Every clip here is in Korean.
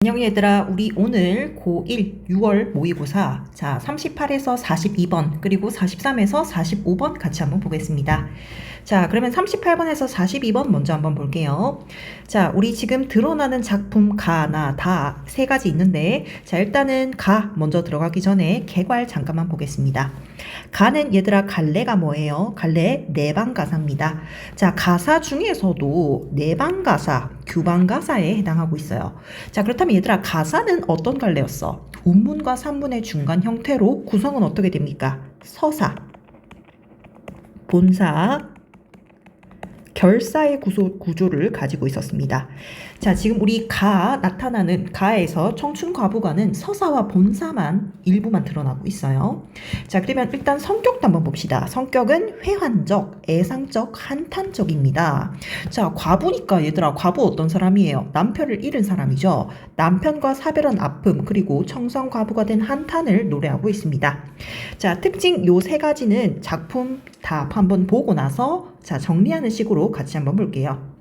안녕 얘들아, 우리 오늘 고1 6월 모의고사 38에서 42번 그리고 43에서 45번 같이 한번 보겠습니다. 자, 그러면 38번에서 42번 먼저 한번 볼게요. 자, 우리 지금 드러나는 작품 가, 나, 다 세 가지 있는데, 자, 일단은 가 먼저 들어가기 전에 개괄 잠깐만 보겠습니다. 가는 얘들아, 갈래가 뭐예요? 갈래 내방가사입니다. 자, 가사 중에서도 내방가사, 규방가사에 해당하고 있어요. 자, 그렇다면 얘들아, 가사는 어떤 갈래였어? 운문과 산문의 중간 형태로 구성은 어떻게 됩니까? 서사, 본사, 결사의 구조를 가지고 있었습니다. 자, 지금 우리 가 나타나는 가에서 청춘과부가는 서사와 본사만 일부만 드러나고 있어요. 자, 그러면 일단 성격도 한번 봅시다. 성격은 회환적, 애상적, 한탄적입니다. 자, 과부니까 얘들아, 과부 어떤 사람이에요? 남편을 잃은 사람이죠. 남편과 사별한 아픔 그리고 청성과부가 된 한탄을 노래하고 있습니다. 자, 특징 요 세 가지는 작품 다 한번 보고 나서 자, 정리하는 식으로 같이 한번 볼게요.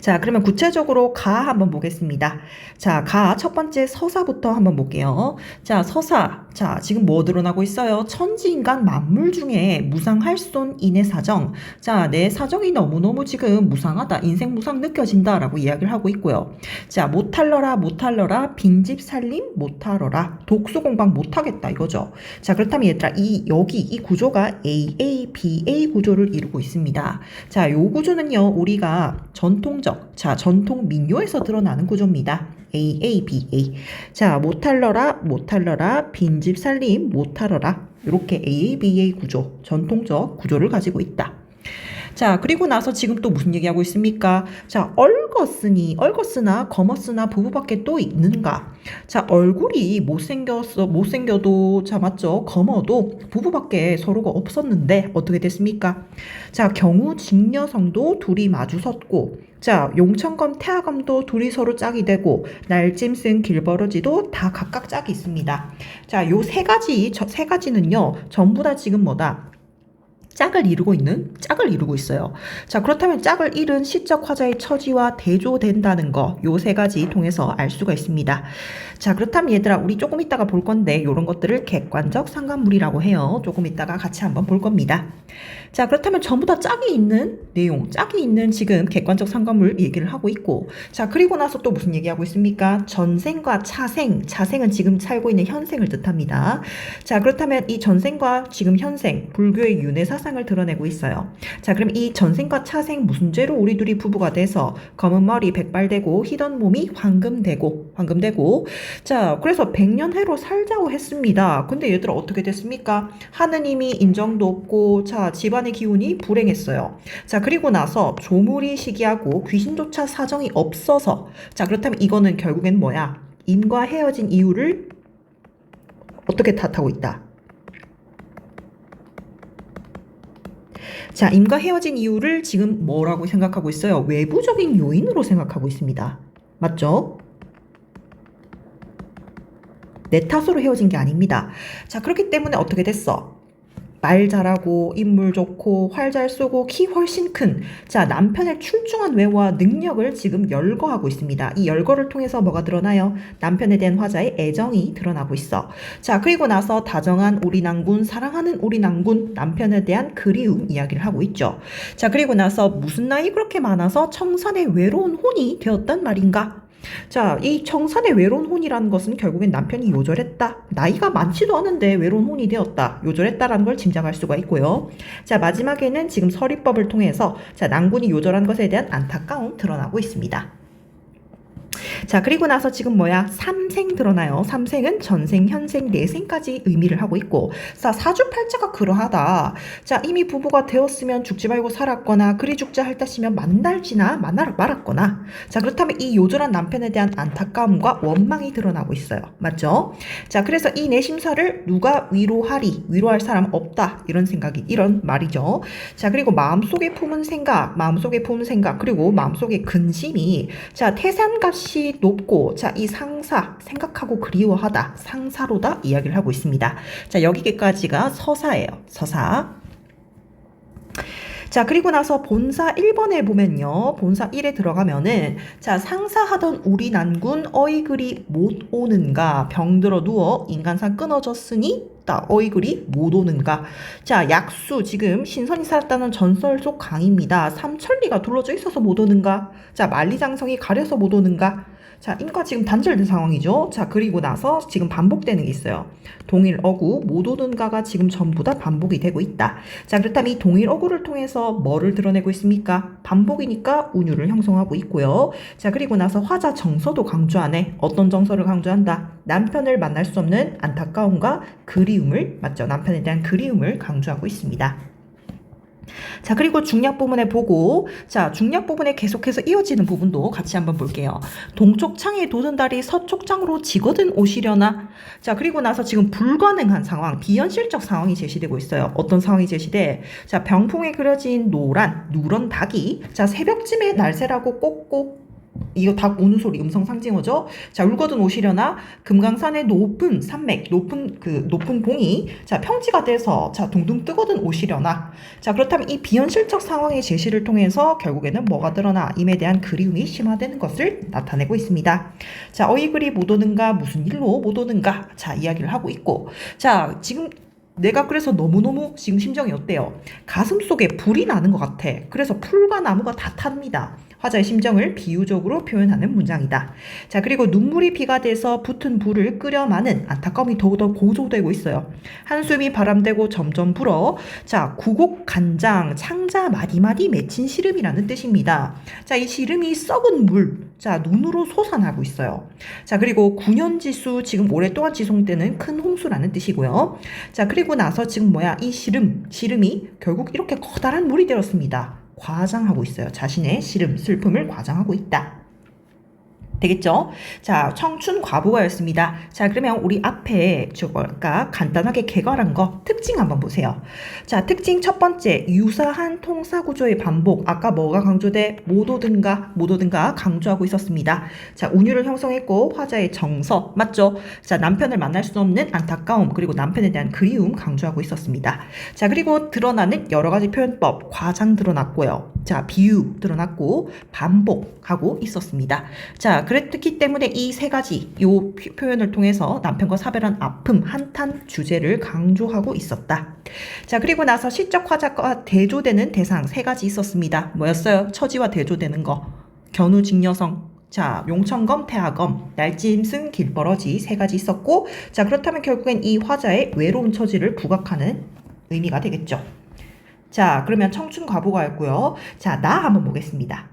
자, 그러면 구체적으로 가 한번 보겠습니다. 자, 가 첫 번째 서사부터 한번 볼게요. 자, 서사. 자, 지금 뭐 드러나고 있어요? 천지인간 만물 중에 무상할손 인의 사정. 자, 내 사정이 너무너무 지금 무상하다. 인생 무상 느껴진다라고 이야기를 하고 있고요. 자, 못할러라 빈집 살림 못하러라. 독서 공방 못하겠다 이거죠. 자, 그렇다면 얘들아, 여기 이 구조가 AABA 구조를 이루고 있습니다. 자, 요 구조는요, 우리가 전통적, 자, 전통 민요에서 드러나는 구조입니다. AABA. 자, 못할러라, 빈집 살림 못하러라. 이렇게 AABA 구조, 전통적 구조를 가지고 있다. 자, 그리고 나서 지금 또 무슨 얘기하고 있습니까? 자, 얼거스나 검었으나 부부밖에 또 있는가? 자, 얼굴이 못생겨도, 자, 맞죠? 검어도 부부밖에 서로가 없었는데, 어떻게 됐습니까? 자, 경우 직녀성도 둘이 마주섰고, 자, 용천검 태화검도 둘이 서로 짝이 되고, 날짐승 길버러지도 다 각각 짝이 있습니다. 자, 요 세 가지는요, 전부 다 지금 뭐다? 짝을 이루고 있어요. 자, 그렇다면 짝을 잃은 시적 화자의 처지와 대조된다는 거, 요 세 가지 통해서 알 수가 있습니다. 자, 그렇다면 얘들아, 우리 조금 이따가 볼 건데, 이런 것들을 객관적 상관물이라고 해요. 조금 이따가 같이 한번 볼 겁니다. 자, 그렇다면 전부 다 짝이 있는 내용, 짝이 있는 지금 객관적 상관물 얘기를 하고 있고, 자, 그리고 나서 또 무슨 얘기하고 있습니까? 전생과 차생은 지금 살고 있는 현생을 뜻합니다. 자, 그렇다면 이 전생과 지금 현생, 불교의 윤회 사상을 드러내고 있어요. 자, 그럼 이 전생과 차생 무슨 죄로 우리 둘이 부부가 돼서 검은 머리 백발되고 희던 몸이 황금되고, 자, 그래서 100년 해로 살자고 했습니다. 근데 얘들아, 어떻게 됐습니까? 하느님이 인정도 없고, 자, 집안의 기운이 불행했어요. 자, 그리고 나서 조물이 시기하고 귀신조차 사정이 없어서, 자, 그렇다면 이거는 결국엔 뭐야? 임과 헤어진 이유를 어떻게 탓하고 있다? 자, 임과 헤어진 이유를 지금 뭐라고 생각하고 있어요? 외부적인 요인으로 생각하고 있습니다. 맞죠? 내 탓으로 헤어진 게 아닙니다. 자, 그렇기 때문에 어떻게 됐어? 말 잘하고 인물 좋고 활 잘 쏘고 키 훨씬 큰, 자, 남편의 출중한 외모와 능력을 지금 열거하고 있습니다. 이 열거를 통해서 뭐가 드러나요? 남편에 대한 화자의 애정이 드러나고 있어. 자, 그리고 나서 다정한 우리 낭군, 사랑하는 우리 낭군, 남편에 대한 그리움 이야기를 하고 있죠. 자, 그리고 나서 무슨 나이 그렇게 많아서 청산의 외로운 혼이 되었단 말인가? 자, 이 청산의 외로운 혼이라는 것은 결국엔 남편이 요절했다. 나이가 많지도 않은데 외로운 혼이 되었다. 요절했다라는 걸 짐작할 수가 있고요. 자, 마지막에는 지금 서리법을 통해서 자, 낭군이 요절한 것에 대한 안타까움 드러나고 있습니다. 자, 그리고 나서 지금 뭐야? 삼생 드러나요. 삼생은 전생, 현생, 내생까지 의미를 하고 있고, 자, 사주팔자가 그러하다. 자, 이미 부부가 되었으면 죽지 말고 살았거나, 그리 죽자 할 듯이면 만날지나 말았거나, 자, 그렇다면 이 요절한 남편에 대한 안타까움과 원망이 드러나고 있어요. 맞죠? 자, 그래서 이 내심사를 누가 위로할 사람 없다. 이런 말이죠. 자, 그리고 마음속에 품은 생각, 그리고 마음속의 근심이, 자, 태산값이 높고, 자, 이 상사, 생각하고 그리워하다, 상사로다 이야기를 하고 있습니다. 자, 여기까지가 서사예요. 서사. 자, 그리고 나서 본사 1번에 보면요. 본사 1에 들어가면은 자, 상사하던 우리 난군 어이글이 못 오는가? 병들어 누워 인간상 끊어졌으니 어이글이 못 오는가? 자, 약수 지금 신선이 살았다는 전설 속 강입니다. 삼천리가 둘러져 있어서 못 오는가? 자, 만리장성이 가려서 못 오는가? 자, 인과 지금 단절된 상황이죠. 자, 그리고 나서 지금 반복되는 게 있어요. 동일 어구, 못 오는가가 지금 전부 다 반복이 되고 있다. 자, 그렇다면 이 동일 어구를 통해서 뭐를 드러내고 있습니까? 반복이니까 운율을 형성하고 있고요. 자, 그리고 나서 화자 정서도 강조하네. 어떤 정서를 강조한다? 남편을 만날 수 없는 안타까움과 그리움을, 맞죠? 남편에 대한 그리움을 강조하고 있습니다. 자, 그리고 중략 부분에 보고, 자, 중략 부분에 계속해서 이어지는 부분도 같이 한번 볼게요. 동쪽 창에 돋은 달이 서쪽 창으로 지거든 오시려나? 자, 그리고 나서 지금 불가능한 상황, 비현실적 상황이 제시되고 있어요. 어떤 상황이 제시돼? 자, 병풍에 그려진 누런 닭이, 자, 새벽쯤에 날새라고 꼭꼭 이거 닭 우는 소리 음성 상징어죠. 자, 울거든 오시려나? 금강산의 높은 산맥, 높은 봉이 자, 평지가 돼서 자, 둥둥 뜨거든 오시려나? 자, 그렇다면 이 비현실적 상황의 제시를 통해서 결국에는 뭐가 드러나? 임에 대한 그리움이 심화되는 것을 나타내고 있습니다. 자, 어이글이 못 오는가? 무슨 일로 못 오는가? 자, 이야기를 하고 있고. 자, 지금 내가 그래서 너무너무 지금 심정이 어때요? 가슴 속에 불이 나는 것 같아. 그래서 풀과 나무가 다 탑니다. 화자의 심정을 비유적으로 표현하는 문장이다. 자, 그리고 눈물이 비가 돼서 붙은 불을 끓여마는 안타까움이 더욱더 고조되고 있어요. 한숨이 바람되고 점점 불어. 자, 구곡 간장 창자 마디마디 맺힌 시름이라는 뜻입니다. 자, 이 시름이 썩은 물, 자, 눈으로 솟아나고 있어요. 자, 그리고 9년지수 지금 오랫동안 지속되는 큰 홍수라는 뜻이고요. 자, 그리고 나서 지금 이 시름이 결국 이렇게 커다란 물이 되었습니다. 과장하고 있어요. 자신의 시름, 슬픔을 과장하고 있다. 되겠죠? 자, 청춘 과부가였습니다. 자, 그러면 우리 앞에 아까 간단하게 개괄한 거 특징 한번 보세요. 자, 특징 첫 번째, 유사한 통사 구조의 반복. 아까 뭐가 강조돼? 못 오든가 강조하고 있었습니다. 자, 운율을 형성했고 화자의 정서, 맞죠? 자, 남편을 만날 수 없는 안타까움, 그리고 남편에 대한 그리움 강조하고 있었습니다. 자, 그리고 드러나는 여러 가지 표현법, 과장 드러났고요. 자, 비유 드러났고 반복하고 있었습니다. 자, 그랬기 때문에 이 세 가지 요 표현을 통해서 남편과 사별한 아픔, 한탄 주제를 강조하고 있었다. 자, 그리고 나서 시적 화자가 대조되는 대상 세 가지 있었습니다. 뭐였어요? 처지와 대조되는 거. 견우 직녀성. 자, 용천검, 태하검, 날짐승, 길벌어지 세 가지 있었고, 자, 그렇다면 결국엔 이 화자의 외로운 처지를 부각하는 의미가 되겠죠. 자, 그러면 청춘 과부가였고요. 자, 나 한번 보겠습니다.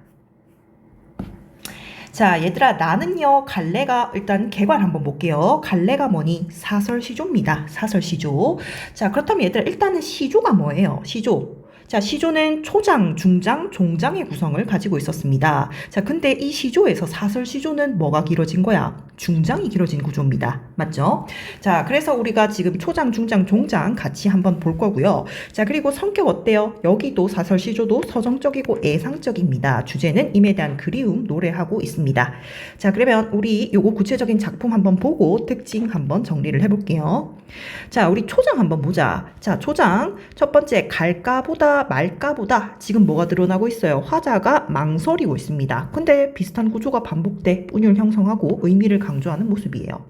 자, 얘들아, 나는요, 갈래가, 일단 개괄 한번 볼게요. 갈래가 뭐니? 사설시조입니다. 사설시조. 자, 그렇다면 얘들아, 일단은 시조가 뭐예요? 시조. 자, 시조는 초장, 중장, 종장의 구성을 가지고 있었습니다. 자, 근데 이 시조에서 사설 시조는 뭐가 길어진 거야? 중장이 길어진 구조입니다. 맞죠? 자, 그래서 우리가 지금 초장, 중장, 종장 같이 한번 볼 거고요. 자, 그리고 성격 어때요? 여기도 사설 시조도 서정적이고 애상적입니다. 주제는 임에 대한 그리움 노래하고 있습니다. 자, 그러면 우리 요거 구체적인 작품 한번 보고 특징 한번 정리를 해볼게요. 자, 우리 초장 한번 보자. 자, 초장 첫 번째 갈까보다 말까보다 지금 뭐가 드러나고 있어요? 화자가 망설이고 있습니다. 근데 비슷한 구조가 반복돼 운율 형성하고 의미를 강조하는 모습이에요.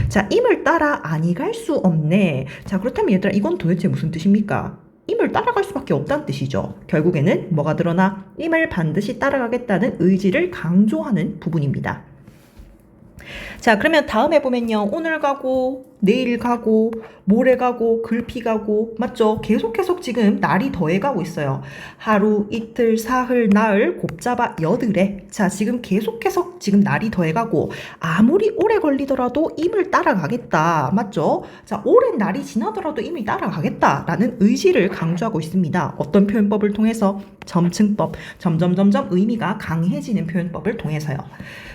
자, 임을 따라 아니 갈 수 없네. 자, 그렇다면 얘들아, 이건 도대체 무슨 뜻입니까? 임을 따라갈 수밖에 없다는 뜻이죠. 결국에는 뭐가 드러나? 임을 반드시 따라가겠다는 의지를 강조하는 부분입니다. 자, 그러면 다음에 보면요. 오늘 가고, 내일 가고, 모레 가고, 글피 가고, 맞죠? 계속 지금 날이 더해가고 있어요. 하루, 이틀, 사흘, 나흘, 곱잡아 여드래. 자, 지금 계속해서 지금 날이 더해가고, 아무리 오래 걸리더라도 임을 따라가겠다. 맞죠? 자, 오랜 날이 지나더라도 임을 따라가겠다라는 의지를 강조하고 있습니다. 어떤 표현법을 통해서? 점층법. 점점 의미가 강해지는 표현법을 통해서요.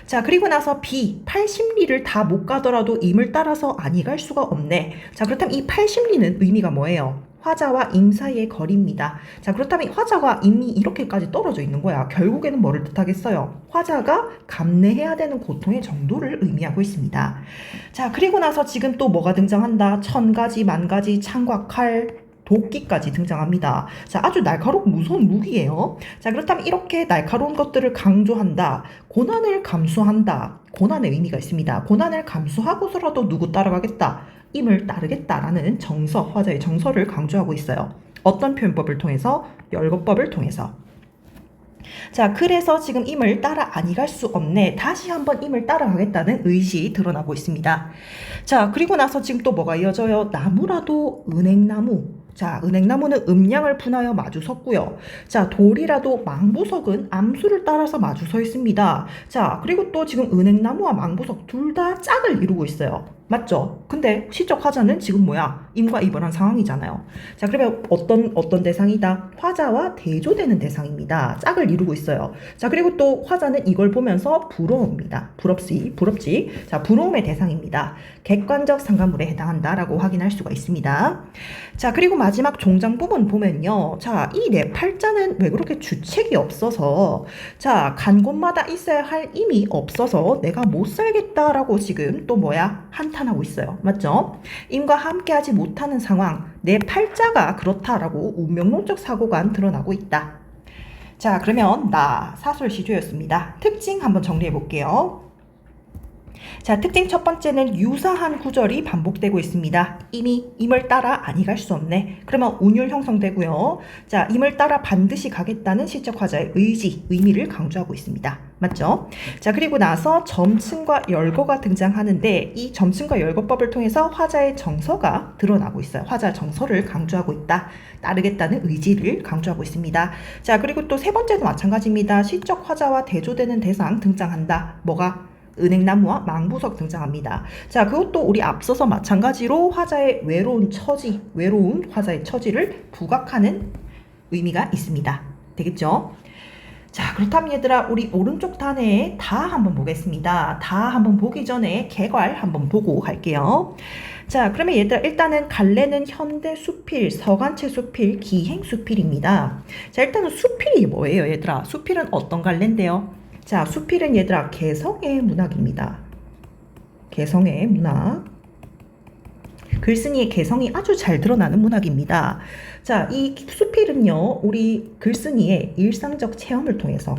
자, 그리고 나서 80리를 다 못 가더라도 임을 따라서 아니 갈 수가 없네. 자, 그렇다면 이 80리는 의미가 뭐예요? 화자와 임 사이의 거리입니다. 자, 그렇다면 화자가 임이 이렇게까지 떨어져 있는 거야. 결국에는 뭐를 뜻하겠어요? 화자가 감내해야 되는 고통의 정도를 의미하고 있습니다. 자, 그리고 나서 지금 또 뭐가 등장한다? 천가지, 만가지, 창과 칼, 도끼까지 등장합니다. 자, 아주 날카롭고 무서운 무기예요. 자, 그렇다면 이렇게 날카로운 것들을 강조한다. 고난을 감수한다. 고난의 의미가 있습니다. 고난을 감수하고서라도 누구 따라가겠다. 임을 따르겠다라는 정서, 화자의 정서를 강조하고 있어요. 어떤 표현법을 통해서? 열거법을 통해서. 자, 그래서 지금 임을 따라 아니 갈 수 없네. 다시 한번 임을 따라가겠다는 의지 드러나고 있습니다. 자, 그리고 나서 지금 또 뭐가 이어져요? 나무라도 은행나무. 자, 은행나무는 음양을 분하여 마주 섰고요. 자, 돌이라도 망부석은 암수를 따라서 마주 서 있습니다. 자, 그리고 또 지금 은행나무와 망부석 둘 다 짝을 이루고 있어요. 맞죠? 근데 시적 화자는 지금 뭐야? 임과 입을 한 상황이잖아요. 자, 그러면 어떤 대상이다? 화자와 대조되는 대상입니다. 짝을 이루고 있어요. 자, 그리고 또 화자는 이걸 보면서 부러웁니다. 부럽지? 자, 부러움의 대상입니다. 객관적 상관물에 해당한다라고 확인할 수가 있습니다. 자, 그리고 마지막 종장 부분 보면요. 자, 이 네 팔자는 왜 그렇게 주책이 없어서, 자, 간 곳마다 있어야 할 임이 없어서 내가 못 살겠다라고 지금 또 뭐야? 한탄하고 있어요. 맞죠? 임과 함께하지 못하는 상황, 내 팔자가 그렇다라고 운명론적 사고가 드러나고 있다. 자, 그러면 나 사설시조였습니다. 특징 한번 정리해 볼게요. 자, 특징 첫 번째는 유사한 구절이 반복되고 있습니다. 임을 따라 아니 갈 수 없네. 그러면 운율 형성되고요. 자, 임을 따라 반드시 가겠다는 시적 화자의 의지, 의미를 강조하고 있습니다. 맞죠? 자, 그리고 나서 점층과 열거가 등장하는데 이 점층과 열거법을 통해서 화자의 정서가 드러나고 있어요. 화자의 정서를 강조하고 있다. 따르겠다는 의지를 강조하고 있습니다. 자, 그리고 또 세 번째도 마찬가지입니다. 시적 화자와 대조되는 대상 등장한다. 뭐가? 은행나무와 망부석 등장합니다. 자, 그것도 우리 앞서서 마찬가지로 화자의 외로운 화자의 처지를 부각하는 의미가 있습니다. 되겠죠? 자, 그렇다면 얘들아, 우리 오른쪽 단에 다 한번 보겠습니다. 다 한번 보기 전에 개괄 한번 보고 갈게요. 자, 그러면 얘들아, 일단은 갈래는 현대 수필, 서간체 수필, 기행 수필입니다. 자, 일단은 수필이 뭐예요, 얘들아? 수필은 어떤 갈래인데요? 자, 수필은 얘들아 개성의 문학입니다. 개성의 문학. 글쓴이의 개성이 아주 잘 드러나는 문학입니다. 자, 이 수필은요, 우리 글쓴이의 일상적 체험을 통해서,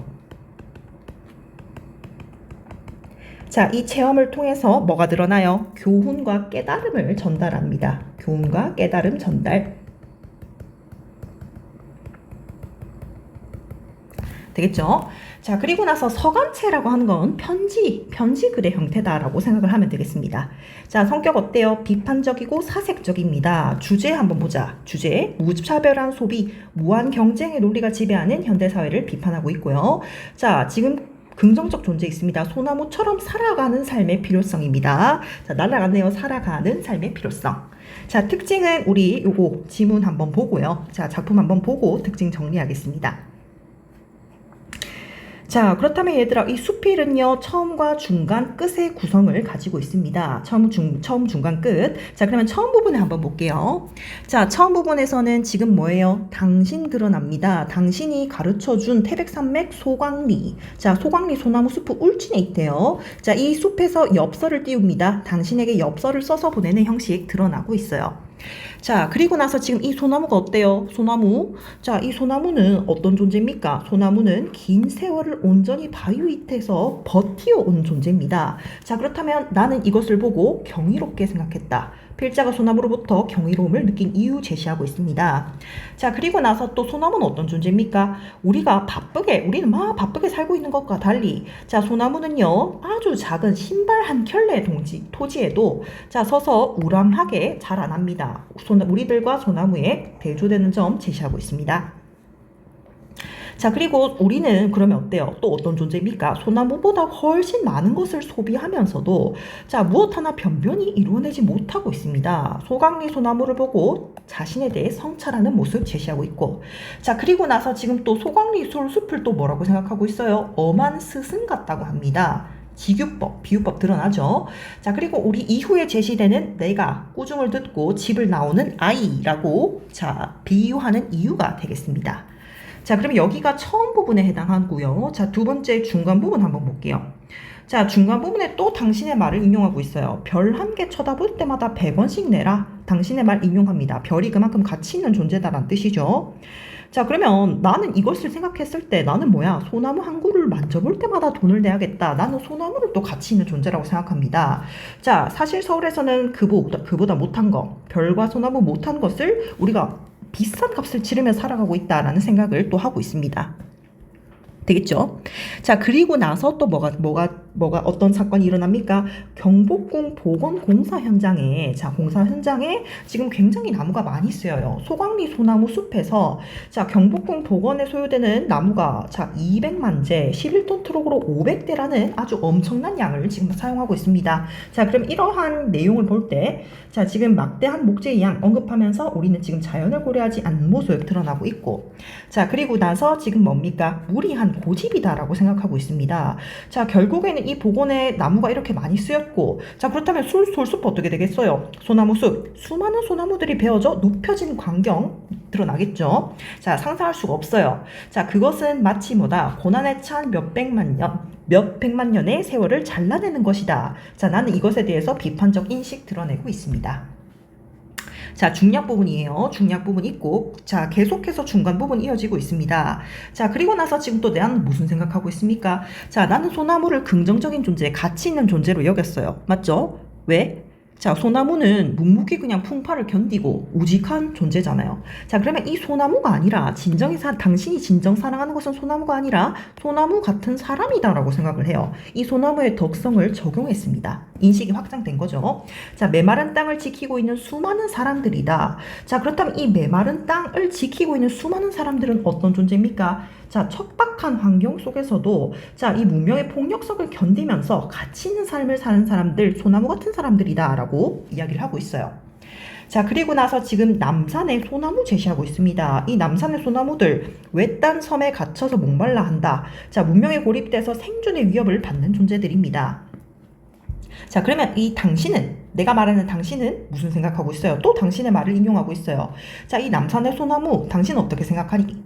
자, 이 체험을 통해서 뭐가 드러나요? 교훈과 깨달음을 전달합니다. 교훈과 깨달음 전달. 되겠죠? 자, 그리고 나서 서간체라고 하는 건 편지 글의 형태다라고 생각을 하면 되겠습니다. 자, 성격 어때요? 비판적이고 사색적입니다. 주제 한번 보자. 주제, 무차별한 소비, 무한 경쟁의 논리가 지배하는 현대사회를 비판하고 있고요. 자, 지금 긍정적 존재 있습니다. 소나무처럼 살아가는 삶의 필요성입니다. 자, 날아갔네요. 살아가는 삶의 필요성. 자, 특징은 우리 요거 지문 한번 보고요. 자, 작품 한번 보고 특징 정리하겠습니다. 자, 그렇다면 얘들아, 이 수필은요, 처음과 중간, 끝의 구성을 가지고 있습니다. 처음, 중간, 끝. 자, 그러면 처음 부분에 한번 볼게요. 자, 처음 부분에서는 지금 뭐예요? 당신 드러납니다. 당신이 가르쳐준 태백산맥 소광리. 자, 소광리 소나무 숲 울진에 있대요. 자, 이 숲에서 엽서를 띄웁니다. 당신에게 엽서를 써서 보내는 형식 드러나고 있어요. 자, 그리고 나서 지금 이 소나무가 어때요? 소나무. 자, 이 소나무는 어떤 존재입니까? 소나무는 긴 세월을 온전히 바위 밑에서 버티어온 존재입니다. 자, 그렇다면 나는 이것을 보고 경이롭게 생각했다. 필자가 소나무로부터 경이로움을 느낀 이유 제시하고 있습니다. 자, 그리고 나서 또 소나무는 어떤 존재입니까? 우리는 막 바쁘게 살고 있는 것과 달리, 자, 소나무는요, 아주 작은 신발 한 켤레 토지에도, 자, 서서 우람하게 자라납니다. 우리들과 소나무에 대조되는 점 제시하고 있습니다. 자, 그리고 우리는 그러면 어때요? 또 어떤 존재입니까? 소나무보다 훨씬 많은 것을 소비하면서도, 자, 무엇 하나 변변히 이루어내지 못하고 있습니다. 소강리 소나무를 보고 자신에 대해 성찰하는 모습 제시하고 있고, 자, 그리고 나서 지금 또 소강리 숲을 또 뭐라고 생각하고 있어요? 엄한 스승 같다고 합니다. 지규법, 비유법 드러나죠. 자, 그리고 우리 이후에 제시되는 내가 꾸중을 듣고 집을 나오는 아이라고, 자, 비유하는 이유가 되겠습니다. 자, 그러면 여기가 처음 부분에 해당하고요. 자, 두 번째 중간 부분 한번 볼게요. 자, 중간 부분에 또 당신의 말을 인용하고 있어요. 별 한 개 쳐다볼 때마다 100원씩 내라. 당신의 말 인용합니다. 별이 그만큼 가치 있는 존재다라는 뜻이죠. 자, 그러면 나는 이것을 생각했을 때 나는 뭐야? 소나무 한 그루를 만져볼 때마다 돈을 내야겠다. 나는 소나무를 또 가치 있는 존재라고 생각합니다. 자, 사실 서울에서는 그보다 못한 거, 별과 소나무 못한 것을 우리가 비싼 값을 치르며 살아가고 있다라는 생각을 또 하고 있습니다. 되겠죠? 자, 그리고 나서 또 뭐가 어떤 사건이 일어납니까? 경복궁 복원공사 현장에, 자, 공사 현장에 지금 굉장히 나무가 많이 쓰여요. 소광리 소나무 숲에서, 자, 경복궁 복원에 소요되는 나무가, 자, 200만 재, 11톤 트럭으로 500대라는 아주 엄청난 양을 지금 사용하고 있습니다. 자, 그럼 이러한 내용을 볼 때, 자, 지금 막대한 목재의 양 언급하면서 우리는 지금 자연을 고려하지 않는 모습 드러나고 있고, 자, 그리고 나서 지금 뭡니까? 무리한 고집이다라고 생각하고 있습니다. 자, 결국에는 이 복원에 나무가 이렇게 많이 쓰였고, 자, 그렇다면 솔숲 어떻게 되겠어요? 소나무 숲, 수많은 소나무들이 베어져 눕혀진 광경 드러나겠죠? 자, 상상할 수가 없어요. 자, 그것은 마치 뭐다? 고난에 찬 몇백만 년의 세월을 잘라내는 것이다. 자, 나는 이것에 대해서 비판적 인식 드러내고 있습니다. 자, 중략 부분이에요. 중략 부분 있고, 자, 계속해서 중간 부분 이어지고 있습니다. 자, 그리고 나서 지금 또 나는 무슨 생각하고 있습니까? 자, 나는 소나무를 긍정적인 존재, 가치 있는 존재로 여겼어요. 맞죠? 왜? 자, 소나무는 묵묵히 그냥 풍파를 견디고 우직한 존재잖아요. 자, 그러면 이 소나무가 아니라 당신이 진정 사랑하는 것은 소나무가 아니라 소나무 같은 사람이다라고 생각을 해요. 이 소나무의 덕성을 적용했습니다. 인식이 확장된 거죠. 자, 메마른 땅을 지키고 있는 수많은 사람들이다. 자, 그렇다면 이 메마른 땅을 지키고 있는 수많은 사람들은 어떤 존재입니까? 자, 척박한 환경 속에서도 자, 이 문명의 폭력성을 견디면서 가치 있는 삶을 사는 사람들, 소나무 같은 사람들이다 라고 이야기를 하고 있어요. 자, 그리고 나서 지금 남산의 소나무 제시하고 있습니다. 이 남산의 소나무들 외딴 섬에 갇혀서 목말라 한다. 자, 문명에 고립돼서 생존의 위협을 받는 존재들입니다. 자, 그러면 이 당신은, 내가 말하는 당신은 무슨 생각하고 있어요? 또 당신의 말을 인용하고 있어요. 자, 이 남산의 소나무, 당신은 어떻게 생각합니까?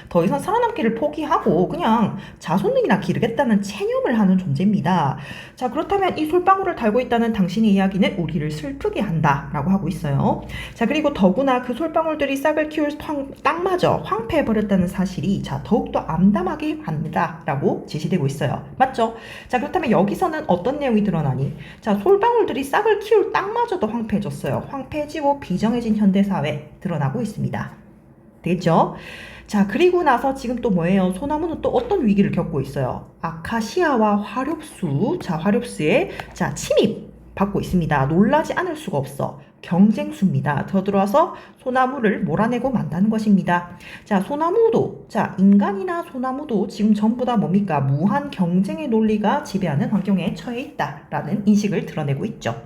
더 이상 살아남기를 포기하고 그냥 자손이나 기르겠다는 체념을 하는 존재입니다. 자, 그렇다면 이 솔방울을 달고 있다는 당신의 이야기는 우리를 슬프게 한다라고 하고 있어요. 자, 그리고 더구나 그 솔방울들이 싹을 키울 땅마저 황폐해버렸다는 사실이 자, 더욱더 암담하게 합니다라고 제시되고 있어요. 맞죠? 자, 그렇다면 여기서는 어떤 내용이 드러나니? 자, 솔방울들이 싹을 키울 땅마저도 황폐해졌어요. 황폐해지고 비정해진 현대사회 드러나고 있습니다. 되겠죠? 자, 그리고 나서 지금 또 뭐예요? 소나무는 또 어떤 위기를 겪고 있어요? 아카시아와 화렵수, 자, 화렵수의 자, 침입 받고 있습니다. 놀라지 않을 수가 없어. 경쟁수입니다. 더 들어와서 소나무를 몰아내고 만다는 것입니다. 자, 소나무도, 자, 인간이나 소나무도 지금 전부 다 뭡니까? 무한 경쟁의 논리가 지배하는 환경에 처해 있다라는 인식을 드러내고 있죠.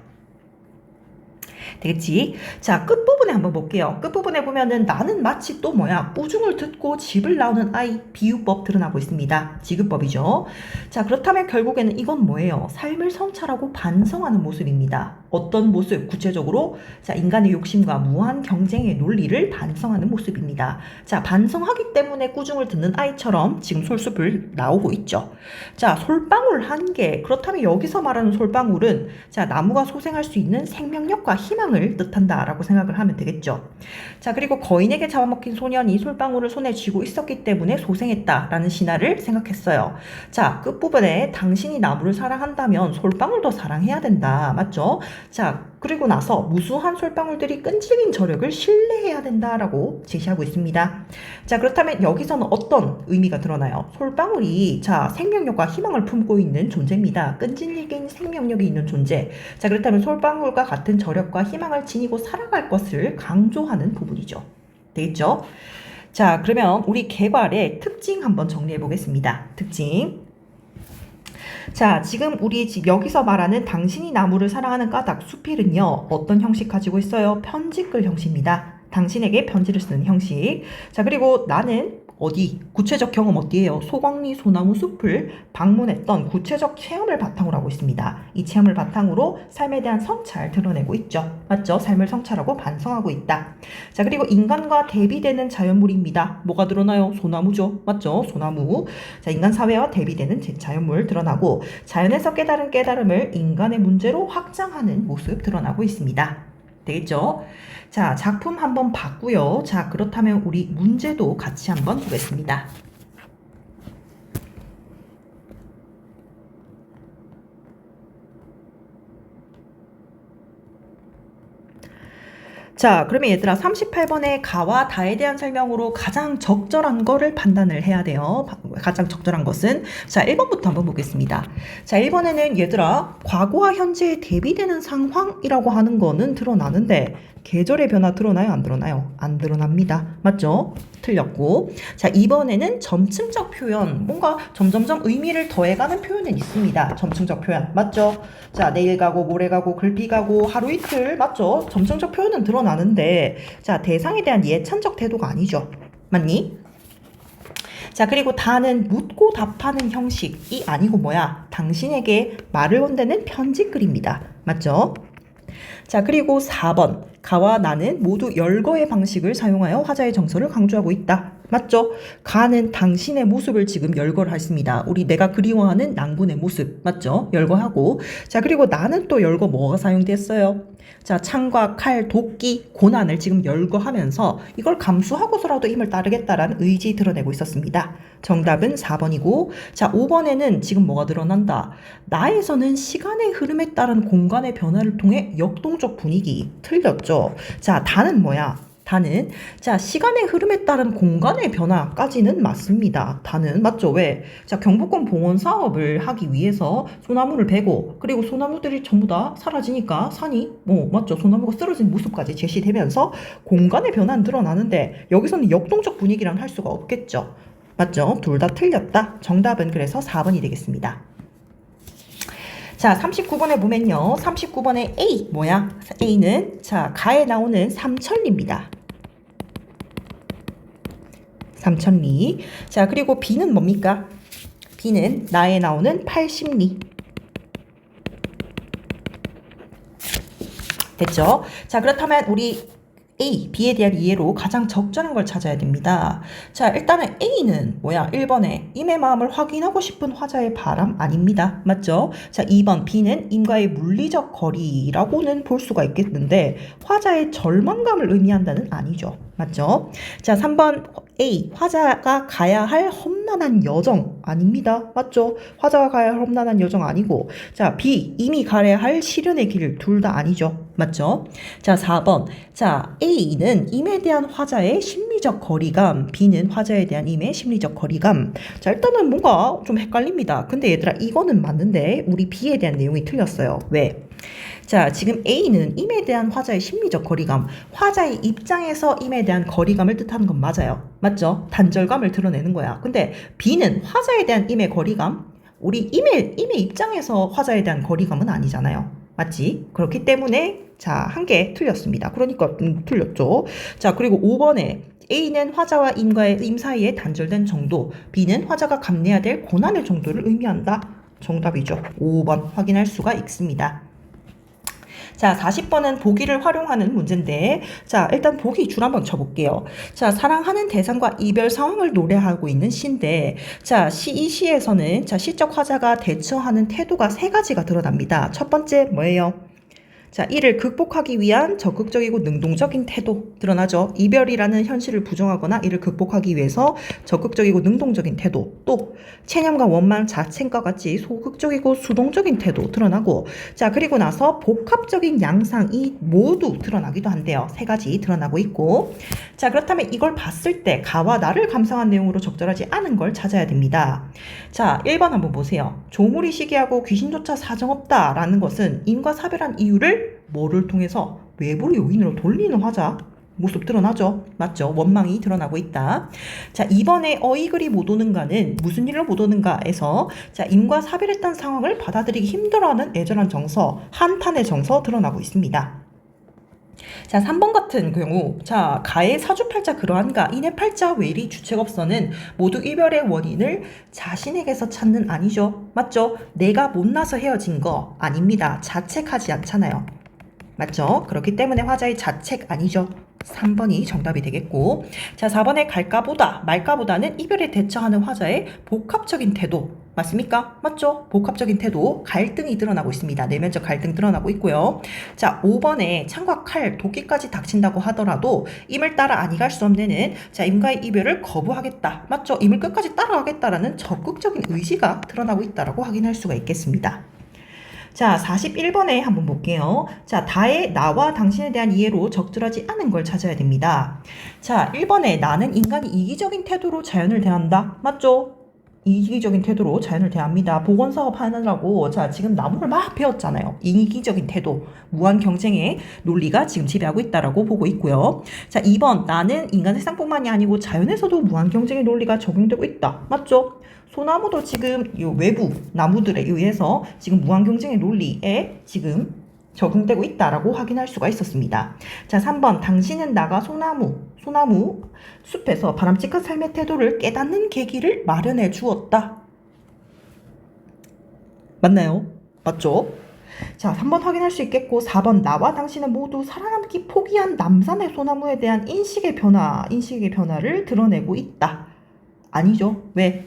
되겠지? 자, 끝부분에 한번 볼게요. 끝부분에 보면은 나는 마치 또 뭐야? 뿌중을 듣고 집을 나오는 아이, 비유법 드러나고 있습니다. 지급법이죠. 자, 그렇다면 결국에는 이건 뭐예요? 삶을 성찰하고 반성하는 모습입니다. 어떤 모습? 구체적으로 자, 인간의 욕심과 무한 경쟁의 논리를 반성하는 모습입니다. 자, 반성하기 때문에 꾸중을 듣는 아이처럼 지금 솔숲을 나오고 있죠. 자, 솔방울 한 개. 그렇다면 여기서 말하는 솔방울은 자, 나무가 소생할 수 있는 생명력과 희망을 뜻한다라고 생각을 하면 되겠죠. 자, 그리고 거인에게 잡아먹힌 소년이 솔방울을 손에 쥐고 있었기 때문에 소생했다라는 신화를 생각했어요. 자, 끝부분에 당신이 나무를 사랑한다면 솔방울도 사랑해야 된다. 맞죠? 자, 그리고 나서 무수한 솔방울들이 끈질긴 저력을 신뢰해야 된다라고 제시하고 있습니다. 자, 그렇다면 여기서는 어떤 의미가 드러나요? 솔방울이 자, 생명력과 희망을 품고 있는 존재입니다. 끈질긴 생명력이 있는 존재. 자, 그렇다면 솔방울과 같은 저력과 희망을 지니고 살아갈 것을 강조하는 부분이죠. 되겠죠? 자, 그러면 우리 개괄의 특징 한번 정리해 보겠습니다. 특징. 자, 지금 우리 여기서 말하는 당신이 나무를 사랑하는 까닭 수필은요, 어떤 형식 가지고 있어요? 편지글 형식입니다. 당신에게 편지를 쓰는 형식. 자, 그리고 나는 어디? 구체적 경험 어디예요? 소광리 소나무 숲을 방문했던 구체적 체험을 바탕으로 하고 있습니다. 이 체험을 바탕으로 삶에 대한 성찰 드러내고 있죠. 맞죠? 삶을 성찰하고 반성하고 있다. 자, 그리고 인간과 대비되는 자연물입니다. 뭐가 드러나요? 소나무죠. 맞죠? 소나무. 자, 인간 사회와 대비되는 자연물 드러나고 자연에서 깨달은 깨달음을 인간의 문제로 확장하는 모습 드러나고 있습니다. 되겠죠? 자, 작품 한번 봤고요. 자, 그렇다면 우리 문제도 같이 한번 보겠습니다. 자, 그러면 얘들아 38번의 가와 다에 대한 설명으로 가장 적절한 거를 판단을 해야 돼요. 가장 적절한 것은 자, 1번부터 한번 보겠습니다. 자, 1번에는 얘들아 과거와 현재에 대비되는 상황이라고 하는 거는 드러나는데 계절의 변화 드러나요? 안 드러나요? 안 드러납니다. 맞죠? 틀렸고. 자, 2번에는 점층적 표현, 뭔가 점점점 의미를 더해가는 표현은 있습니다. 점층적 표현. 맞죠? 자, 내일 가고 모레 가고 글피 가고 하루 이틀. 맞죠? 점층적 표현은 드러나는데 자, 대상에 대한 예찬적 태도가 아니죠. 맞니? 자, 그리고 다는 묻고 답하는 형식이 아니고 뭐야? 당신에게 말을 건네는 편지글입니다. 맞죠? 자, 그리고 4번. 가와 나는 모두 열거의 방식을 사용하여 화자의 정서를 강조하고 있다. 맞죠? 가는 당신의 모습을 지금 열거를 했습니다. 우리 내가 그리워하는 낭군의 모습. 맞죠? 열거하고. 자, 그리고 나는 또 열거 뭐가 사용됐어요? 자, 창과 칼, 도끼, 고난을 지금 열거하면서 이걸 감수하고서라도 힘을 따르겠다라는 의지 드러내고 있었습니다. 정답은 4번이고, 자, 5번에는 지금 뭐가 드러난다? 나에서는 시간의 흐름에 따른 공간의 변화를 통해 역동적 분위기. 틀렸죠? 자, 다는 뭐야? 다는 자, 시간의 흐름에 따른 공간의 변화까지는 맞습니다. 다는 맞죠? 왜? 자, 경복궁 봉원 사업을 하기 위해서 소나무를 베고 그리고 소나무들이 전부 다 사라지니까 산이 맞죠? 소나무가 쓰러진 모습까지 제시되면서 공간의 변화는 드러나는데 여기서는 역동적 분위기란 할 수가 없겠죠. 맞죠? 둘 다 틀렸다. 정답은 그래서 4번이 되겠습니다. 자, 39번에 보면요. 39번에 A 뭐야? A는 자, 가에 나오는 삼천리입니다. 삼천리. 자, 그리고 B는 뭡니까? B는 나에 나오는 80리. 됐죠? 자, 그렇다면 우리 A, B에 대한 이해로 가장 적절한 걸 찾아야 됩니다. 자, 일단은 A는 뭐야? 1번에 임의 마음을 확인하고 싶은 화자의 바람 아닙니다. 맞죠? 자, 2번 B는 임과의 물리적 거리라고는 볼 수가 있겠는데 화자의 절망감을 의미한다는 아니죠. 맞죠? 자, 3번 A, 화자가 가야 할 험난한 여정 아닙니다. 맞죠? 화자가 가야 할 험난한 여정 아니고 자, B, 이미 가야 할 시련의 길 둘 다 아니죠. 맞죠? 자, 4번 자, A는 임에 대한 화자의 심리적 거리감, B는 화자에 대한 임의 심리적 거리감. 자, 일단은 뭔가 좀 헷갈립니다. 근데 얘들아 이거는 맞는데 우리 B에 대한 내용이 틀렸어요. 왜? 자, 지금 A는 임에 대한 화자의 심리적 거리감, 화자의 입장에서 임에 대한 거리감을 뜻하는 건 맞아요. 맞죠? 단절감을 드러내는 거야. 근데 B는 화자에 대한 임의 거리감, 우리 임의 입장에서 화자에 대한 거리감은 아니잖아요. 맞지? 그렇기 때문에 자, 한 개 틀렸습니다. 그러니까 틀렸죠. 자, 그리고 5번에 A는 화자와 임과의 임 사이에 단절된 정도, B는 화자가 감내해야 될 고난의 정도를 의미한다. 정답이죠. 5번 확인할 수가 있습니다. 자, 40번은 보기를 활용하는 문제인데 자, 일단 보기 줄 한번 쳐볼게요. 자, 사랑하는 대상과 이별 상황을 노래하고 있는 시인데 자, 이 시에서는 자, 시적 화자가 대처하는 태도가 세 가지가 드러납니다. 첫 번째 뭐예요? 자, 이를 극복하기 위한 적극적이고 능동적인 태도 드러나죠. 이별이라는 현실을 부정하거나 이를 극복하기 위해서 적극적이고 능동적인 태도, 또 체념과 원망 자체과 같이 소극적이고 수동적인 태도 드러나고 자, 그리고 나서 복합적인 양상이 모두 드러나기도 한대요. 세 가지 드러나고 있고 자, 그렇다면 이걸 봤을 때 가와 나를 감상한 내용으로 적절하지 않은 걸 찾아야 됩니다. 자, 1번 한번 보세요. 조물이 시기하고 귀신조차 사정없다 라는 것은 인과 사별한 이유를 뭐를 통해서 외부의 요인으로 돌리는 화자 모습 드러나죠. 맞죠? 원망이 드러나고 있다. 자, 2번에 어이글이 못 오는가는 무슨 일로 못 오는가에서 자, 임과 사별했던 상황을 받아들이기 힘들어하는 애절한 정서, 한탄의 정서 드러나고 있습니다. 자, 3번 같은 경우, 자, 가의 사주팔자 그러한가, 인의 팔자 외리 주책업선은 모두 이별의 원인을 자신에게서 찾는 아니죠. 맞죠? 내가 못나서 헤어진 거 아닙니다. 자책하지 않잖아요. 맞죠? 그렇기 때문에 화자의 자책 아니죠. 3번이 정답이 되겠고, 자, 4번에 갈까보다 말까보다는 이별에 대처하는 화자의 복합적인 태도 맞습니까? 맞죠? 복합적인 태도, 갈등이 드러나고 있습니다. 내면적 갈등 드러나고 있고요. 자, 5번에 창과 칼, 도끼까지 닥친다고 하더라도 임을 따라 아니 갈 수 없는, 자, 임과의 이별을 거부하겠다. 맞죠? 임을 끝까지 따라가겠다라는 적극적인 의지가 드러나고 있다라고 확인할 수가 있겠습니다. 자, 41번에 한번 볼게요. 자, 다의 나와 당신에 대한 이해로 적절하지 않은 걸 찾아야 됩니다. 자, 1번에 나는 인간이 이기적인 태도로 자연을 대한다. 맞죠? 이기적인 태도로 자연을 대합니다. 보건사업 하느라고, 자, 지금 나무를 막 베었잖아요. 이기적인 태도, 무한 경쟁의 논리가 지금 지배하고 있다라고 보고 있고요. 자, 2번, 나는 인간 세상뿐만이 아니고 자연에서도 무한 경쟁의 논리가 적용되고 있다. 맞죠? 소나무도 지금 이 외부 나무들에 의해서 지금 무한 경쟁의 논리에 지금 적용되고 있다라고 확인할 수가 있었습니다. 자, 3번, 당신은 나가 소나무 숲에서 바람직한 삶의 태도를 깨닫는 계기를 마련해 주었다. 맞나요? 맞죠? 자, 3번 확인할 수 있겠고, 4번, 나와 당신은 모두 살아남기 포기한 남산의 소나무에 대한 인식의 변화를 드러내고 있다. 아니죠. 왜?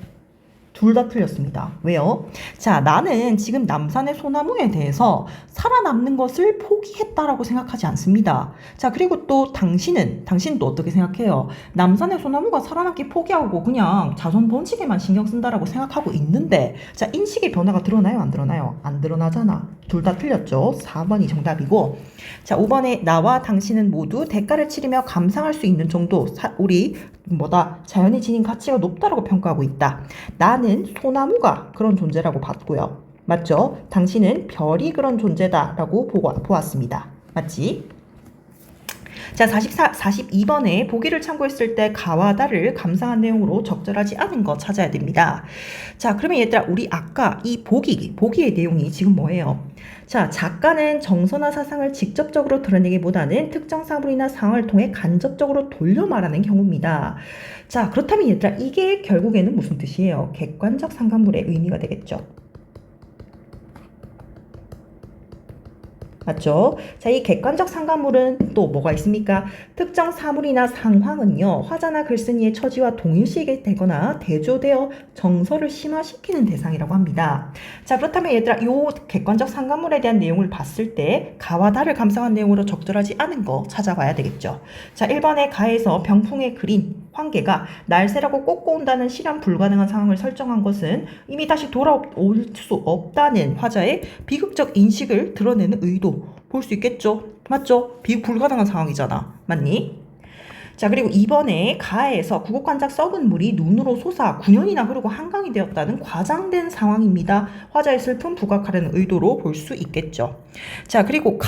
둘 다 틀렸습니다. 왜요? 자, 나는 지금 남산의 소나무에 대해서 살아남는 것을 포기했다라고 생각하지 않습니다. 자, 그리고 또 당신도 어떻게 생각해요? 남산의 소나무가 살아남기 포기하고 그냥 자손 번식에만 신경 쓴다라고 생각하고 있는데, 자, 인식의 변화가 드러나요? 안 드러나요? 안 드러나잖아. 둘 다 틀렸죠? 4번이 정답이고, 자, 5번에 나와 당신은 모두 대가를 치르며 감상할 수 있는 정도, 우리 자연이 지닌 가치가 높다라고 평가하고 있다. 나는 소나무가 그런 존재라고 봤고요. 맞죠? 당신은 별이 그런 존재다라고 보았습니다. 맞지? 자, 42번에 보기를 참고했을 때 가와 다를 감상한 내용으로 적절하지 않은 거 찾아야 됩니다. 자, 그러면 얘들아, 우리 아까 이 보기의 내용이 지금 뭐예요? 자, 작가는 정서나 사상을 직접적으로 드러내기보다는 특정 사물이나 상황을 통해 간접적으로 돌려 말하는 경우입니다. 자, 그렇다면 얘들아, 이게 결국에는 무슨 뜻이에요? 객관적 상관물의 의미가 되겠죠. 맞죠? 자, 이 객관적 상관물은 또 뭐가 있습니까? 특정 사물이나 상황은요, 화자나 글쓴이의 처지와 동일시하게 되거나 대조되어 정서를 심화시키는 대상이라고 합니다. 자, 그렇다면 얘들아, 요 객관적 상관물에 대한 내용을 봤을 때 가와 다를 감상한 내용으로 적절하지 않은 거 찾아봐야 되겠죠. 자, 1번에 가에서 병풍에 그린 황계가 날새라고 꽂고 온다는 실현 불가능한 상황을 설정한 것은 이미 다시 돌아올 수 없다는 화자의 비극적 인식을 드러내는 의도 볼 수 있겠죠. 맞죠? 불가능한 상황이잖아. 맞니? 자, 그리고 2번에 가에서 구곡관작 썩은 물이 눈으로 솟아 9년이나 흐르고 한강이 되었다는 과장된 상황입니다. 화자의 슬픔 부각하려는 의도로 볼 수 있겠죠. 자, 그리고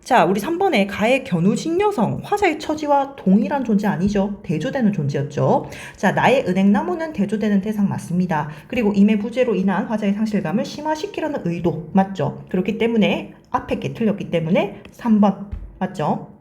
자, 우리 3번에 가의 견우직녀성, 화자의 처지와 동일한 존재 아니죠? 대조되는 존재였죠. 자, 나의 은행나무는 대조되는 대상 맞습니다. 그리고 임의 부재로 인한 화자의 상실감을 심화시키려는 의도 맞죠? 그렇기 때문에 앞에 게 틀렸기 때문에 3번 맞죠?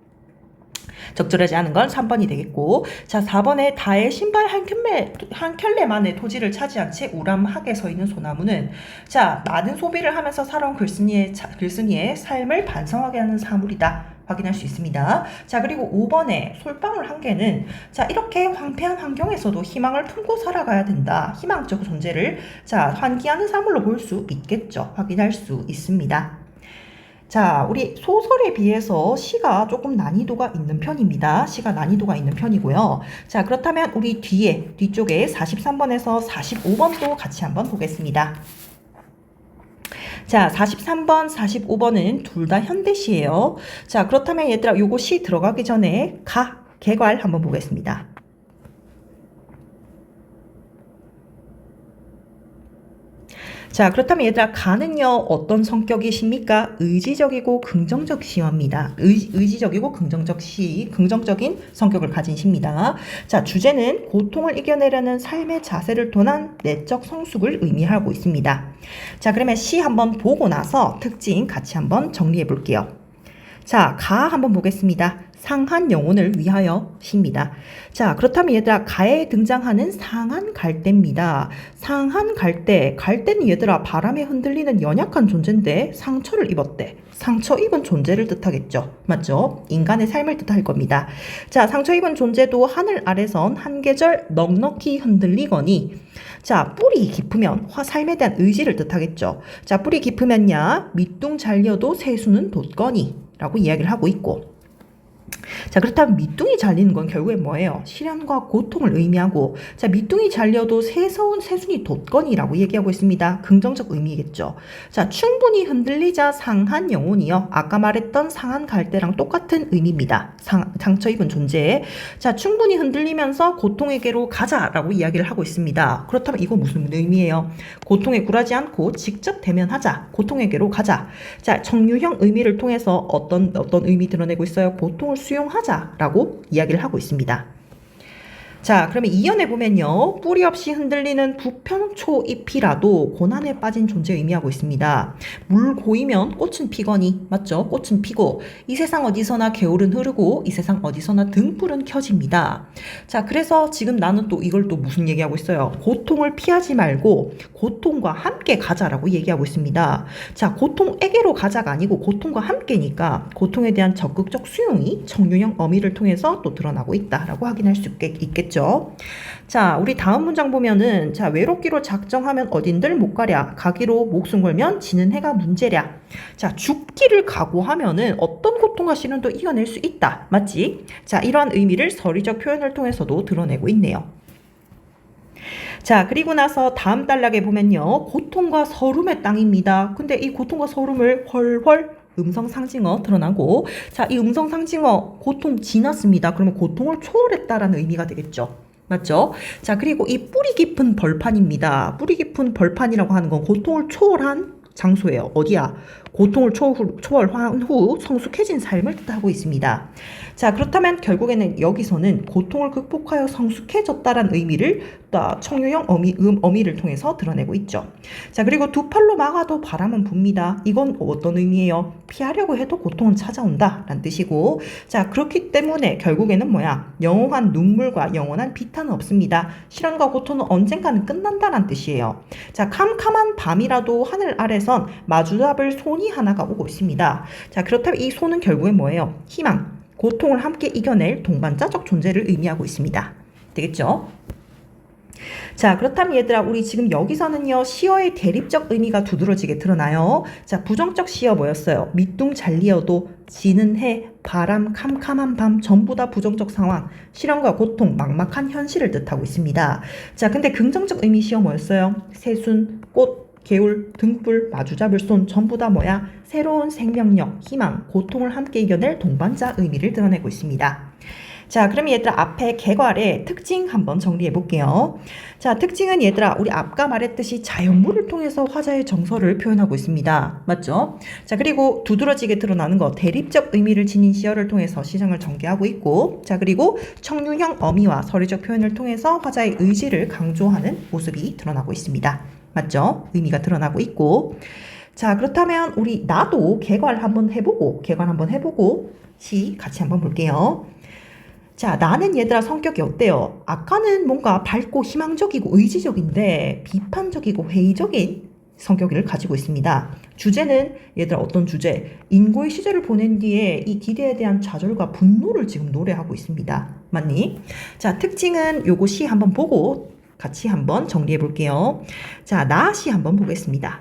적절하지 않은 건 3번이 되겠고, 자, 4번에 다의 신발 한 켤레만의 토지를 차지한 채 우람하게 서 있는 소나무는, 자, 많은 소비를 하면서 살아온 글쓴이의 삶을 반성하게 하는 사물이다. 확인할 수 있습니다. 자, 그리고 5번에 솔방울 한 개는, 자, 이렇게 황폐한 환경에서도 희망을 품고 살아가야 된다. 희망적 존재를, 자, 환기하는 사물로 볼 수 있겠죠. 확인할 수 있습니다. 자, 우리 소설에 비해서 시가 조금 난이도가 있는 편입니다. 시가 난이도가 있는 편이고요. 자, 그렇다면 우리 뒤쪽에 43번에서 45번도 같이 한번 보겠습니다. 자, 43번, 45번은 둘 다 현대시예요. 자, 그렇다면 얘들아, 요거 시 들어가기 전에 개괄 한번 보겠습니다. 자, 그렇다면 얘들아, 가는요, 어떤 성격이십니까? 의지적이고 긍정적 시입니다. 의지적이고 긍정적인 성격을 가진 시입니다. 자, 주제는 고통을 이겨내려는 삶의 자세를 통한 내적 성숙을 의미하고 있습니다. 자, 그러면 시 한번 보고 나서 특징 같이 한번 정리해 볼게요. 자, 가 한번 보겠습니다. 상한 영혼을 위하여 시입니다. 자, 그렇다면 얘들아, 가에 등장하는 상한 갈대입니다. 상한 갈대, 갈대는 얘들아 바람에 흔들리는 연약한 존재인데 상처를 입었대. 상처 입은 존재를 뜻하겠죠. 맞죠? 인간의 삶을 뜻할 겁니다. 자, 상처 입은 존재도 하늘 아래선 한 계절 넉넉히 흔들리거니, 자, 뿌리 깊으면 삶에 대한 의지를 뜻하겠죠. 자, 뿌리 깊으면야 밑둥 잘려도 새수는 돋거니 라고 이야기를 하고 있고, 자, 그렇다면 밑둥이 잘리는 건 결국에 뭐예요? 시련과 고통을 의미하고, 자, 밑둥이 잘려도 새순이 돋거니라고 얘기하고 있습니다. 긍정적 의미겠죠. 자, 충분히 흔들리자 상한 영혼이요. 아까 말했던 상한 갈대랑 똑같은 의미입니다. 상처 입은 존재. 자, 충분히 흔들리면서 고통에게로 가자라고 이야기를 하고 있습니다. 그렇다면 이거 무슨 의미예요? 고통에 굴하지 않고 직접 대면하자. 고통에게로 가자. 자, 청유형 의미를 통해서 어떤 의미 드러내고 있어요? 고통을 수용하자라고 이야기를 하고 있습니다. 자, 그러면 이연에 보면요. 뿌리 없이 흔들리는 부평초잎이라도 고난에 빠진 존재 의미하고 있습니다. 물 고이면 꽃은 피거니, 맞죠? 꽃은 피고 이 세상 어디서나 개울은 흐르고 이 세상 어디서나 등불은 켜집니다. 자, 그래서 지금 나는 또 이걸 또 무슨 얘기하고 있어요? 고통을 피하지 말고 고통과 함께 가자라고 얘기하고 있습니다. 자, 고통에게로 가자가 아니고 고통과 함께니까 고통에 대한 적극적 수용이 청유형 어미를 통해서 또 드러나고 있다라고 확인할 수 있겠죠. 자, 우리 다음 문장 보면은, 자, 외롭기로 작정하면 어딘들 못 가랴. 가기로 목숨 걸면 지는 해가 문제랴. 자, 죽기를 각오하면은 어떤 고통과 시련도 이겨낼 수 있다. 맞지? 자, 이러한 의미를 서리적 표현을 통해서도 드러내고 있네요. 자, 그리고 나서 다음 단락에 보면요. 고통과 서름의 땅입니다. 근데 이 고통과 서름을 훨훨 음성상징어 드러나고, 자, 이 음성상징어 고통 지났습니다. 그러면 고통을 초월했다라는 의미가 되겠죠. 맞죠? 자, 그리고 이 뿌리 깊은 벌판입니다. 뿌리 깊은 벌판이라고 하는 건 고통을 초월한 장소예요. 어디야? 고통을 초월한 후 성숙해진 삶을 뜻하고 있습니다. 자, 그렇다면 결국에는 여기서는 고통을 극복하여 성숙해졌다라는 의미를 청유형 어미를 통해서 드러내고 있죠. 자, 그리고 두 팔로 막아도 바람은 붑니다. 이건 어떤 의미예요? 피하려고 해도 고통은 찾아온다 라는 뜻이고, 자, 그렇기 때문에 결국에는 뭐야? 영원한 눈물과 영원한 비탄은 없습니다. 시련과 고통은 언젠가는 끝난다라는 뜻이에요. 자, 캄캄한 밤이라도 하늘 아래선 마주잡을 손이 하나가 오고 있습니다. 자, 그렇다면 이 손은 결국엔 뭐예요? 희망, 고통을 함께 이겨낼 동반자적 존재를 의미하고 있습니다. 되겠죠? 자, 그렇다면 얘들아, 우리 지금 여기서는요, 시어의 대립적 의미가 두드러지게 드러나요. 자, 부정적 시어 뭐였어요? 밑둥 잘리어도, 지는 해, 바람, 캄캄한 밤, 전부 다 부정적 상황, 시련과 고통, 막막한 현실을 뜻하고 있습니다. 자, 근데 긍정적 의미 시어 뭐였어요? 새순, 꽃, 개울, 등불, 마주잡을 손, 전부 다 뭐야? 새로운 생명력, 희망, 고통을 함께 이겨낼 동반자 의미를 드러내고 있습니다. 자, 그럼 얘들아, 앞에 개괄의 특징 한번 정리해 볼게요. 자, 특징은 얘들아, 우리 아까 말했듯이 자연물을 통해서 화자의 정서를 표현하고 있습니다. 맞죠? 자, 그리고 두드러지게 드러나는 거, 대립적 의미를 지닌 시어를 통해서 시장을 전개하고 있고, 자, 그리고 청유형 어미와 서리적 표현을 통해서 화자의 의지를 강조하는 모습이 드러나고 있습니다. 맞죠? 의미가 드러나고 있고. 자, 그렇다면 우리 나도 개괄 한번 해보고 시 같이 한번 볼게요. 자, 나는 얘들아 성격이 어때요? 아까는 뭔가 밝고 희망적이고 의지적인데 비판적이고 회의적인 성격을 가지고 있습니다. 주제는 얘들아 어떤 주제? 인고의 시절을 보낸 뒤에 이 기대에 대한 좌절과 분노를 지금 노래하고 있습니다. 맞니? 자, 특징은 요거 시 한번 보고 같이 한번 정리해 볼게요. 자, 나시 한번 보겠습니다.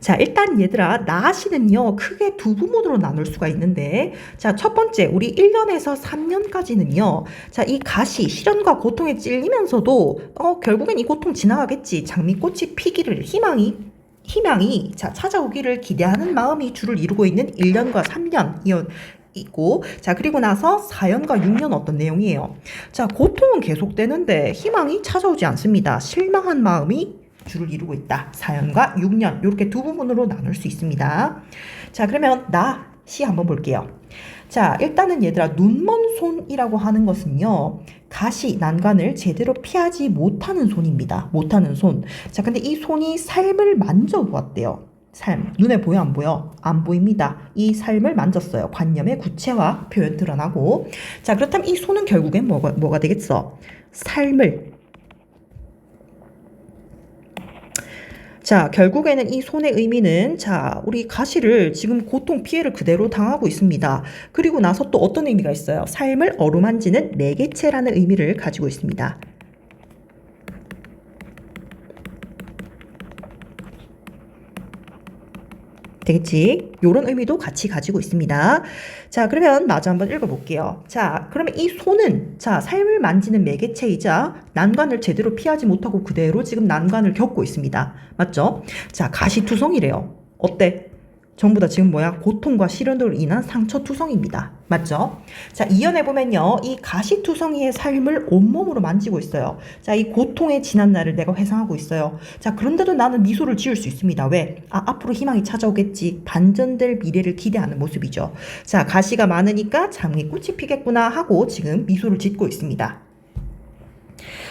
자, 일단 얘들아, 나시는요, 크게 두 부문으로 나눌 수가 있는데, 자, 첫 번째, 우리 1년에서 3년까지는요, 자, 이 가시, 시련과 고통에 찔리면서도, 결국엔 이 고통 지나가겠지. 장미꽃이 피기를, 희망이 자, 찾아오기를 기대하는 마음이 주를 이루고 있는 1년과 3년, 있고, 자, 그리고 나서 4년과 6년 어떤 내용이에요. 자, 고통은 계속되는데 희망이 찾아오지 않습니다. 실망한 마음이 주를 이루고 있다. 4년과 6년 이렇게 두 부분으로 나눌 수 있습니다. 자, 그러면 시 한번 볼게요. 자, 일단은 얘들아, 눈먼 손이라고 하는 것은요, 가시, 난관을 제대로 피하지 못하는 손입니다. 못하는 손. 자, 근데 이 손이 삶을 만져보았대요. 삶. 눈에 보여, 안 보여? 안 보입니다. 이 삶을 만졌어요. 관념의 구체화 표현 드러나고. 자, 그렇다면 이 손은 결국엔 뭐가 되겠어? 삶을. 자, 결국에는 이 손의 의미는, 자, 우리 가시를 지금 고통, 피해를 그대로 당하고 있습니다. 그리고 나서 또 어떤 의미가 있어요? 삶을 어루만지는 매개체라는 의미를 가지고 있습니다. 되겠지? 요런 의미도 같이 가지고 있습니다. 자, 그러면 마저 한번 읽어볼게요. 자, 그러면 이 손은, 자, 삶을 만지는 매개체이자 난관을 제대로 피하지 못하고 그대로 지금 난관을 겪고 있습니다. 맞죠? 자, 가시투성이래요. 어때? 전부 다 지금 뭐야? 고통과 시련으로 인한 상처투성입니다. 맞죠? 자, 이어내보면요. 이 가시투성이의 삶을 온몸으로 만지고 있어요. 자, 이 고통의 지난 날을 내가 회상하고 있어요. 자, 그런데도 나는 미소를 지을 수 있습니다. 왜? 아, 앞으로 희망이 찾아오겠지. 반전될 미래를 기대하는 모습이죠. 자, 가시가 많으니까 장미꽃이 피겠구나 하고 지금 미소를 짓고 있습니다.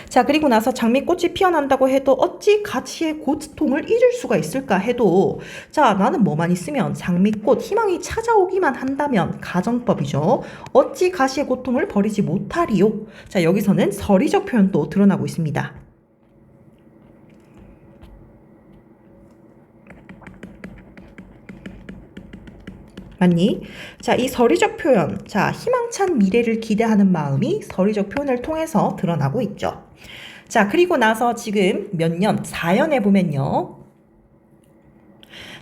자, 그리고 나서 장미꽃이 피어난다고 해도 어찌 가시의 고통을 잊을 수가 있을까 해도, 자, 나는 뭐만 있으면 장미꽃 희망이 찾아오기만 한다면 가정법이죠. 어찌 가시의 고통을 버리지 못하리요. 자, 여기서는 서리적 표현도 드러나고 있습니다. 맞니? 자, 이 서리적 표현, 자, 희망찬 미래를 기대하는 마음이 서리적 표현을 통해서 드러나고 있죠. 자, 그리고 나서 지금 몇 년, 4년에 보면요.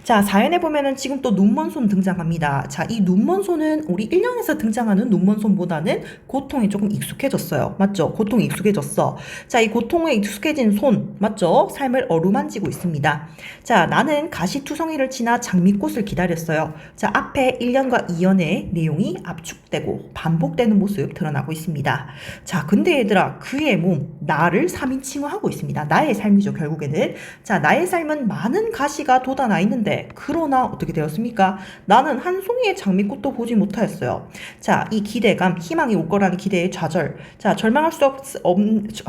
자, 4연에 보면은 지금 또 눈먼손 등장합니다. 자, 이 눈먼손은 우리 1년에서 등장하는 눈먼손보다는 고통이 조금 익숙해졌어요. 맞죠? 고통이 익숙해졌어. 자, 이 고통에 익숙해진 손, 맞죠? 삶을 어루만지고 있습니다. 자, 나는 가시투성이를 지나 장미꽃을 기다렸어요. 자, 앞에 1년과 2년의 내용이 압축되고 반복되는 모습 드러나고 있습니다. 자, 근데 얘들아, 그의 몸, 나를 3인칭화하고 있습니다. 나의 삶이죠, 결국에는. 자, 나의 삶은 많은 가시가 돋아나 있는데, 그러나 어떻게 되었습니까? 나는 한 송이의 장미꽃도 보지 못하였어요. 자, 이 기대감, 희망이 올 거라는 기대의 좌절, 자, 절망할 수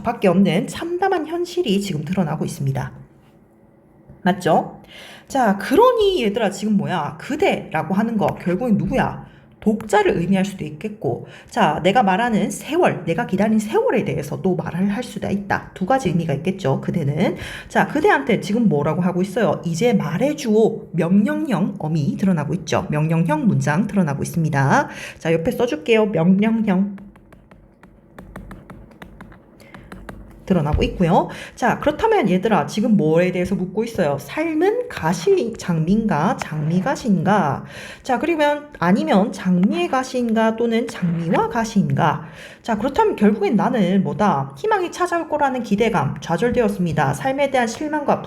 밖에 없는 참담한 현실이 지금 드러나고 있습니다. 맞죠? 자, 그러니 얘들아, 지금 뭐야? 그대라고 하는 거 결국엔 누구야? 독자를 의미할 수도 있겠고, 자, 내가 말하는 세월, 내가 기다린 세월에 대해서도 말을 할 수가 있다. 두 가지 의미가 있겠죠, 그대는. 자, 그대한테 지금 뭐라고 하고 있어요? 이제 말해주오. 명령형 어미 드러나고 있죠. 명령형 문장 드러나고 있습니다. 자, 옆에 써줄게요. 명령형. 드러나고 있고요. 자, 그렇다면 얘들아, 지금 뭐에 대해서 묻고 있어요? 삶은 가시 장미인가 장미가시인가? 자, 그러면 아니면 장미의 가시인가 또는 장미와 가시인가? 자, 그렇다면 결국엔 나는 뭐다? 희망이 찾아올 거라는 기대감 좌절되었습니다. 삶에 대한 실망과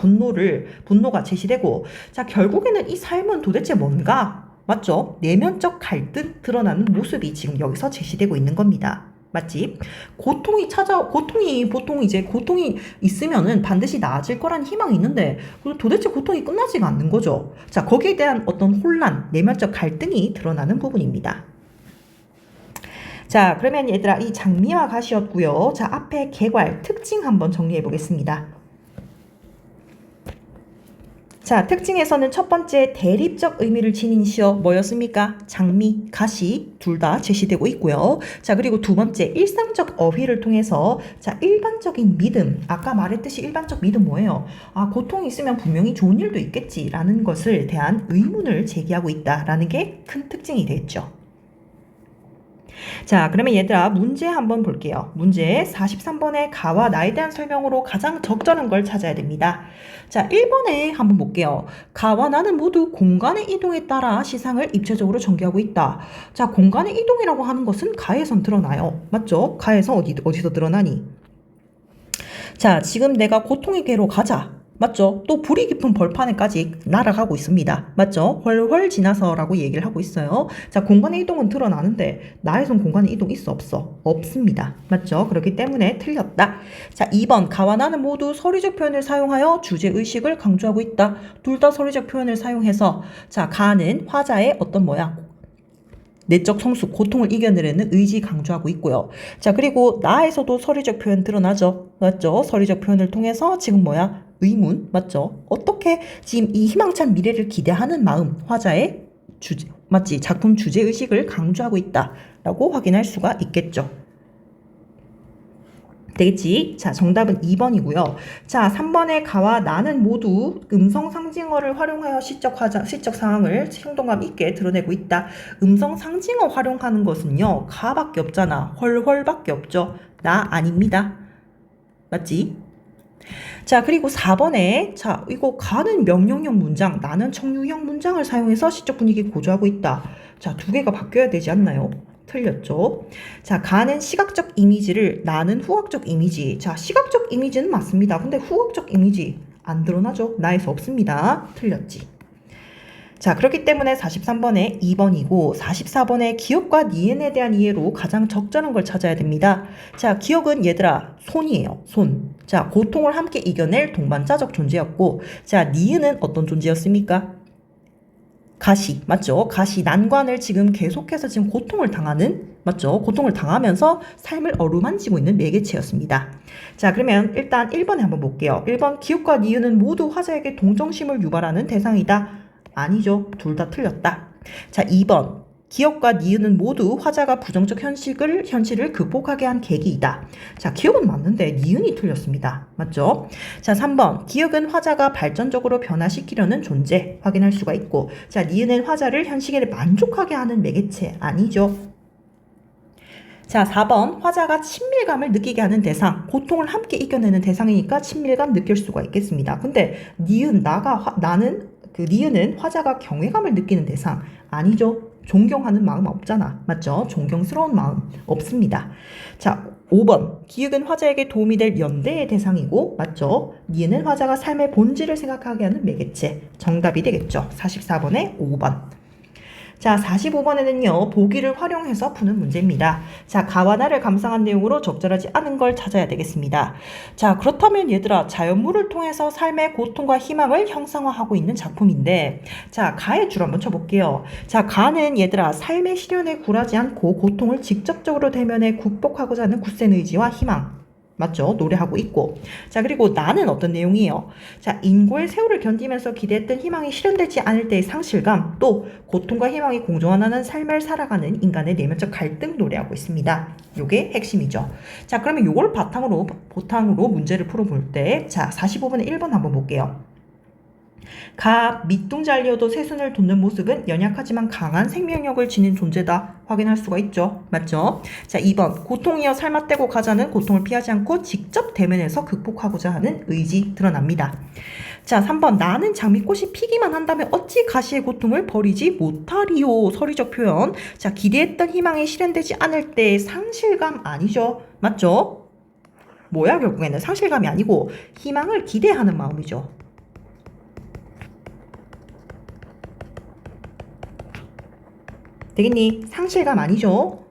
분노가 제시되고, 자, 결국에는 이 삶은 도대체 뭔가? 맞죠? 내면적 갈등 드러나는 모습이 지금 여기서 제시되고 있는 겁니다. 맞지? 고통이 보통 이제 고통이 있으면은 반드시 나아질 거란 희망이 있는데, 도대체 고통이 끝나지가 않는 거죠. 자, 거기에 대한 어떤 혼란, 내면적 갈등이 드러나는 부분입니다. 자, 그러면 얘들아, 이 장미와 가시였고요. 자, 앞에 개괄, 특징 한번 정리해 보겠습니다. 자, 특징에서는 첫 번째 대립적 의미를 지닌 시어 뭐였습니까? 장미, 가시 둘 다 제시되고 있고요. 자, 그리고 두 번째 일상적 어휘를 통해서, 자, 일반적인 믿음, 아까 말했듯이 일반적 믿음 뭐예요? 아, 고통이 있으면 분명히 좋은 일도 있겠지라는 것을 대한 의문을 제기하고 있다라는 게 큰 특징이 되겠죠. 자, 그러면 얘들아, 문제 한번 볼게요. 문제 43번의 가와 나에 대한 설명으로 가장 적절한 걸 찾아야 됩니다. 자, 1번에 한번 볼게요. 가와 나는 모두 공간의 이동에 따라 시상을 입체적으로 전개하고 있다. 자, 공간의 이동이라고 하는 것은 가에선 드러나요. 맞죠? 가에서 어디서 드러나니? 자, 지금 내가 고통의 궤로 가자. 맞죠? 또 불이 깊은 벌판에까지 날아가고 있습니다. 맞죠? 훨훨 지나서라고 얘기를 하고 있어요. 자, 공간의 이동은 드러나는데 나에선 공간의 이동 있어 없어? 없습니다. 맞죠? 그렇기 때문에 틀렸다. 자, 2번 가와 나는 모두 서리적 표현을 사용하여 주제의식을 강조하고 있다. 둘 다 서리적 표현을 사용해서, 자, 가는 화자의 어떤 내적 성숙, 고통을 이겨내려는 의지 강조하고 있고요. 자, 그리고 나에서도 서리적 표현 드러나죠. 맞죠? 서리적 표현을 통해서 지금 의문, 맞죠? 어떻게 지금 이 희망찬 미래를 기대하는 마음, 화자의 주제, 맞지? 작품 주제의식을 강조하고 있다라고 확인할 수가 있겠죠. 되겠지? 자, 정답은 2번이고요. 자, 3번의 가와 나는 모두 음성 상징어를 활용하여 시적 상황을 생동감 있게 드러내고 있다. 음성 상징어 활용하는 것은요, 가밖에 없잖아. 헐헐밖에 없죠. 나 아닙니다. 맞지? 자, 그리고 4번에, 자, 이거 가는 명령형 문장, 나는 청유형 문장을 사용해서 시적 분위기 고조하고 있다. 자, 두 개가 바뀌어야 되지 않나요? 틀렸죠? 자, 가는 시각적 이미지를, 나는 후각적 이미지. 자, 시각적 이미지는 맞습니다. 근데 후각적 이미지 안 드러나죠? 나에서 없습니다. 틀렸지? 자, 그렇기 때문에 43번에 2번이고 44번에 기억과 니은에 대한 이해로 가장 적절한 걸 찾아야 됩니다. 자, 기억은 얘들아 손이에요. 손. 자, 고통을 함께 이겨낼 동반자적 존재였고, 자, 니은은 어떤 존재였습니까? 가시, 맞죠? 가시, 난관을 지금 계속해서 지금 고통을 당하는, 맞죠? 고통을 당하면서 삶을 어루만지고 있는 매개체였습니다. 자, 그러면 일단 1번에 한번 볼게요. 1번, 기억과 니은은 모두 화자에게 동정심을 유발하는 대상이다. 아니죠. 둘 다 틀렸다. 자, 2번. 기억과 니은은 모두 화자가 부정적 현실을 극복하게 한 계기이다. 자, 기억은 맞는데 니은이 틀렸습니다. 맞죠? 자, 3번. 기억은 화자가 발전적으로 변화시키려는 존재 확인할 수가 있고, 자, 니은은 화자를 현실에 만족하게 하는 매개체 아니죠. 자, 4번. 화자가 친밀감을 느끼게 하는 대상, 고통을 함께 이겨내는 대상이니까 친밀감 느낄 수가 있겠습니다. 근데 니은, 나는 니은은 화자가 경외감을 느끼는 대상 아니죠. 존경하는 마음 없잖아. 맞죠? 존경스러운 마음 없습니다. 자, 5번. 기억은 화자에게 도움이 될 연대의 대상이고, 맞죠? 니은은 화자가 삶의 본질을 생각하게 하는 매개체. 정답이 되겠죠. 44번에 5번. 자, 45번에는요, 보기를 활용해서 푸는 문제입니다. 자, 가와 나를 감상한 내용으로 적절하지 않은 걸 찾아야 되겠습니다. 자, 그렇다면 얘들아, 자연물을 통해서 삶의 고통과 희망을 형상화하고 있는 작품인데, 자, 가의 줄 한번 쳐볼게요. 자, 가는 얘들아, 삶의 시련에 굴하지 않고 고통을 직접적으로 대면해 극복하고자 하는 굳센 의지와 희망. 맞죠? 노래하고 있고. 자, 그리고 나는 어떤 내용이에요? 자, 인고의 세월을 견디면서 기대했던 희망이 실현되지 않을 때의 상실감, 또 고통과 희망이 공존하는 삶을 살아가는 인간의 내면적 갈등 노래하고 있습니다. 요게 핵심이죠. 자, 그러면 요걸 바탕으로 문제를 풀어볼 때, 자, 45번에 1번 한번 볼게요. 가 밑둥 잘려도 새순을 돋는 모습은 연약하지만 강한 생명력을 지닌 존재다. 확인할 수가 있죠. 맞죠? 자, 2번. 고통이여 삶아떼고 가자는 고통을 피하지 않고 직접 대면해서 극복하고자 하는 의지 드러납니다. 자, 3번. 나는 장미꽃이 피기만 한다면 어찌 가시의 고통을 버리지 못하리요. 서리적 표현. 자, 기대했던 희망이 실현되지 않을 때의 상실감 아니죠. 맞죠? 뭐야, 결국에는 상실감이 아니고 희망을 기대하는 마음이죠. 되겠니? 상실감 아니죠?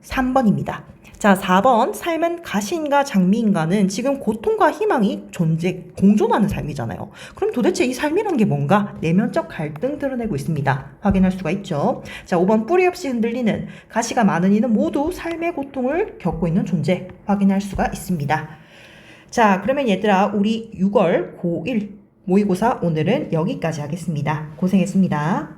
3번입니다. 자, 4번. 삶은 가시인가 장미인가는 지금 고통과 희망이 공존하는 삶이잖아요. 그럼 도대체 이 삶이란 게 뭔가? 내면적 갈등 드러내고 있습니다. 확인할 수가 있죠. 자, 5번. 뿌리 없이 흔들리는 가시가 많은 이는 모두 삶의 고통을 겪고 있는 존재. 확인할 수가 있습니다. 자, 그러면 얘들아, 우리 6월 고1 모의고사 오늘은 여기까지 하겠습니다. 고생했습니다.